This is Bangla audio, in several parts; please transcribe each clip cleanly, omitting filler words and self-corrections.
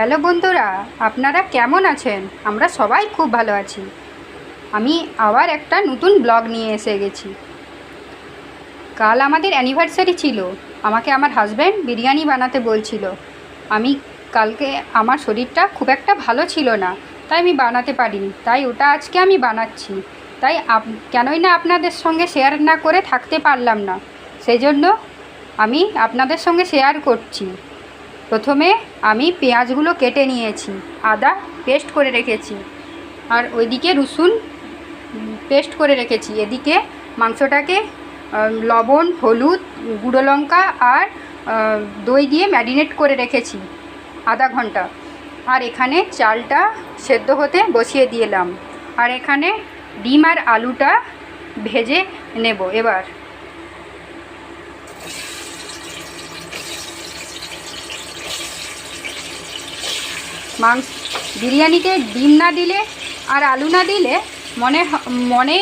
হ্যালো বন্ধুরা, আপনারা কেমন আছেন? আমরা সবাই খুব ভালো আছি। আমি আবার একটা নতুন ব্লগ নিয়ে এসে গেছি। কাল আমাদের অ্যানিভার্সারি ছিল। আমাকে আমার হাজব্যান্ড বিরিয়ানি বানাতে বলছিল। আমি কালকে আমার শরীরটা খুব একটা ভালো ছিল না, তাই আমি বানাতে পারিনি। তাই ওটা আজকে আমি বানাচ্ছি। তাই কেনই না আপনাদের সঙ্গে শেয়ার না করে থাকতে পারলাম না, সেই জন্য আমি আপনাদের সঙ্গে শেয়ার করছি। প্রথমে আমি পেঁয়াজগুলো কেটে নিয়েছি, আদা পেস্ট করে রেখেছি, আর ওইদিকে রসুন পেস্ট করে রেখেছি। এদিকে মাংসটাকে লবণ, হলুদ, গুঁড়ো লঙ্কা আর দই দিয়ে ম্যারিনেট করে রেখেছি আধা ঘন্টা। আর এখানে চালটা সেদ্ধ হতে বসিয়ে দিলাম। আর এখানে ডিম আর আলুটা ভেজে নেব। এবার বিরিয়ানিতে ডিম না দিলে আর আলু না দিলে মনে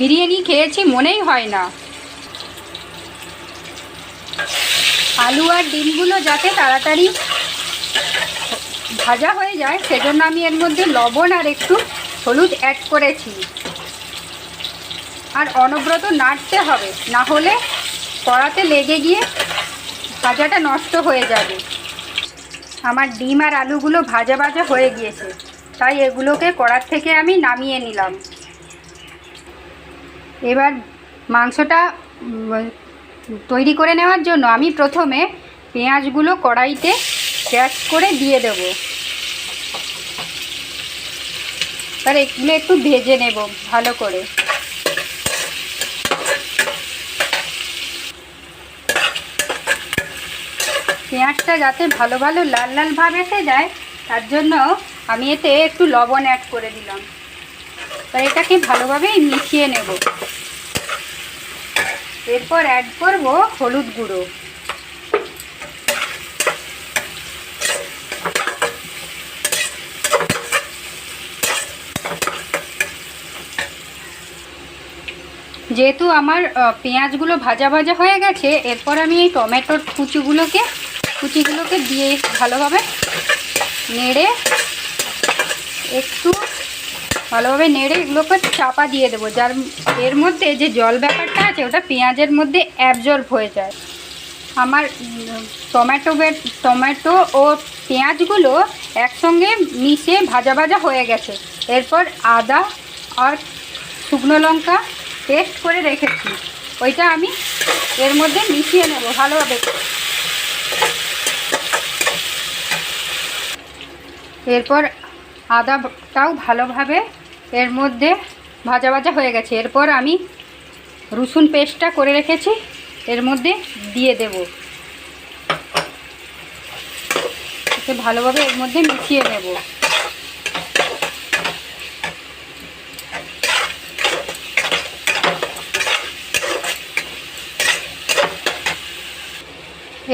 বিরিয়ানি খেয়েছি মনেই হয় না। আলু আর ডিমগুলো যাতে তাড়াতাড়ি ভাজা হয়ে যায়, সেজন্য আমি এর মধ্যে লবণ আর একটু হলুদ অ্যাড করেছি। আর অনবরত নাড়তে হবে, না হলে কড়াতে লেগে গিয়ে ভাজাটা নষ্ট হয়ে যাবে। আমার ডিম আর আলুগুলো ভাজা ভাজা হয়ে গিয়েছে, তাই এগুলোকে কড়ার থেকে আমি নামিয়ে নিলাম। এবার মাংসটা তৈরি করে নেওয়ার জন্য আমি প্রথমে পেঁয়াজগুলো কড়াইতে পেঁয়াজ করে দিয়ে দেব। আর এগুলো একটু ভেজে নেব ভালো করে। পেঁয়াজটা যাতে ভালো ভালো লাল লাল ভাব এসে যায়, তার জন্য আমি এতে একটু লবণ অ্যাড করে দিলাম। তাই এটাকে ভালোভাবে মিশিয়ে নেব। এরপর অ্যাড করব হলুদ গুঁড়ো। যেহেতু আমার পেঁয়াজগুলো ভাজা ভাজা হয়ে গেছে, এরপর আমি এই টমেটোর কুচিগুলোকে দিয়ে ভালোভাবে নেড়ে এগুলোকে চাপা দিয়ে দেবো, যার এর মধ্যে যে জল ব্যাপারটা আছে ওটা পেঁয়াজের মধ্যে অ্যাবজর্ব হয়ে যায়। আমার টমেটো ও পেঁয়াজগুলো একসঙ্গে মিশে ভাজা ভাজা হয়ে গেছে। এরপর আদা আর শুকনো লঙ্কা পেস্ট করে রেখেছি, ওইটা আমি এর মধ্যে মিশিয়ে নেব ভালোভাবে। এরপর আদাটাও ভালোভাবে এর মধ্যে ভাজা ভাজা হয়ে গেছে। এরপর আমি রসুন পেস্টটা করে রেখেছি এর মধ্যে দিয়ে দেব। এতে ভালোভাবে এর মধ্যে মিশিয়ে নেব।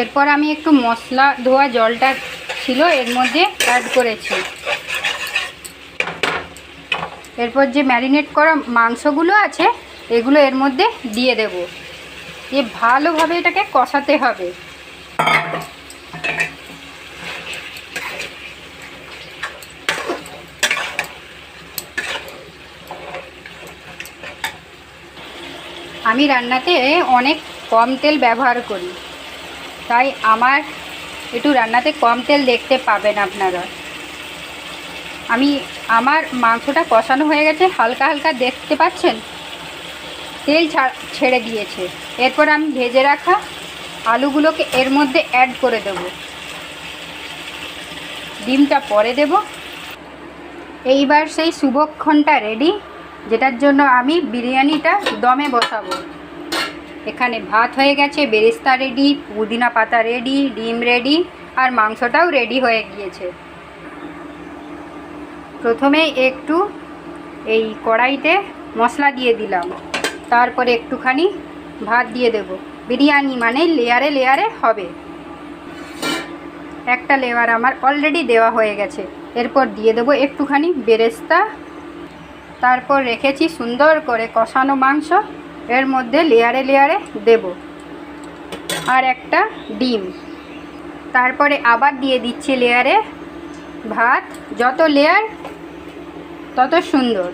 এরপর আমি একটু মশলা ধোয়া জলটা ছিল এর মধ্যে অ্যাড করেছি। এরপর যে ম্যারিনেট করা মাংসগুলো আছে এগুলো এর মধ্যে দিয়ে দেব। দিয়ে ভালোভাবে এটাকে কষাতে হবে। আমি রান্নাতে অনেক কম তেল ব্যবহার করি, তাই একটু রান্নাতে কম তেল দেখতে পাবেন আপনারা। আমার মাংসটা কষানো হয়ে গেছে, হালকা হালকা দেখতে পাচ্ছেন তেল ছেড়ে দিয়েছে। এরপর আমি ভেজে রাখা আলুগুলোকে এর মধ্যে অ্যাড করে দেব। ডিমটা পরে দেব। এইবার সেই শুভক্ষণটা রেডি, যেটার জন্য আমি বিরিয়ানিটা দমে বসাবো। এখানে ভাত হয়ে গেছে, বেরেস্তা রেডি, পুদিনা পাতা রেডি, ডিম রেডি, আর মাংসটাও রেডি হয়ে গিয়েছে। প্রথমে একটু এই কড়াইতে মশলা দিয়ে দিলাম, তারপরে একটুখানি ভাত দিয়ে দেব। বিরিয়ানি মানে লেয়ারে লেয়ারে হবে। একটা লেয়ার আমার অলরেডি দেওয়া হয়ে গেছে। এরপর দিয়ে দেব একটুখানি বেরেস্তা। তারপর রেখেছি সুন্দর করে কষানো মাংস, এর মধ্যে লেয়ারে লেয়ারে দেব। আর একটা ডিম। তারপরে আবার দিয়ে দিচ্ছি লেয়ারে ভাত যত লেয়ার তত সুন্দর।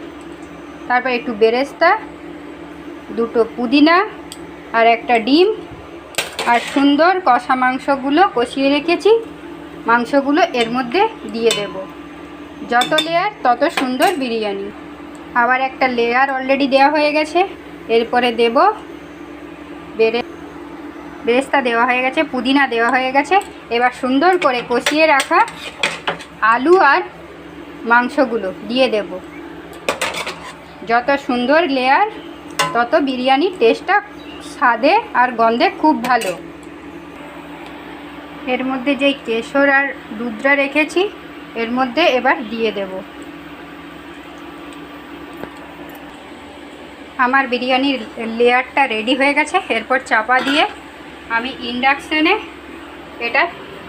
তারপর একটু বেরেস্তা, দুটো পুদিনা আর একটা ডিম, আর সুন্দর কষা মাংসগুলো কষিয়ে রেখেছি, মাংসগুলো এর মধ্যে দিয়ে দেব। যত লেয়ার তত সুন্দর বিরিয়ানি। আবার একটা লেয়ার অলরেডি দেওয়া হয়ে গেছে, এরপরে দেব বেরেস্তা দেওয়া হয়ে গেছে, পুদিনা দেওয়া হয়ে গেছে। এবার সুন্দর করে কষিয়ে রাখা আলু আর মাংসগুলো দিয়ে দেব। যত সুন্দর লেয়ার তত বিরিয়ানির টেস্টটা স্বাদে আর গন্ধে খুব ভালো। এর মধ্যে যেই কেশর আর দুধটা রেখেছি এর মধ্যে এবার দিয়ে দেব। আমার বিরিয়ানির লেয়ারটা রেডি হয়ে গেছে। এরপর চাপা দিয়ে আমি ইন্ডাকশানে এটা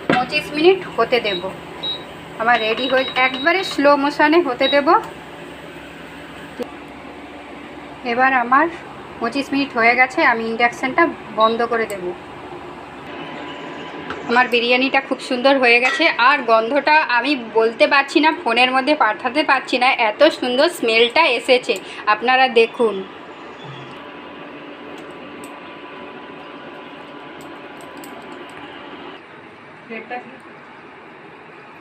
25 মিনিট হতে দেব। আমার রেডি হয়ে একবারে স্লো মোশনে হতে দেব। এবার আমার 25 মিনিট হয়ে গেছে, আমি ইন্ডাকশানটা বন্ধ করে দেব। আমার বিরিয়ানিটা খুব সুন্দর হয়ে গেছে, আর গন্ধটা আমি বলতে পারছি না, ফোনের মধ্যে পাঠাতে পারছি না, এত সুন্দর স্মেলটা এসেছে। আপনারা দেখুন। প্লেটটা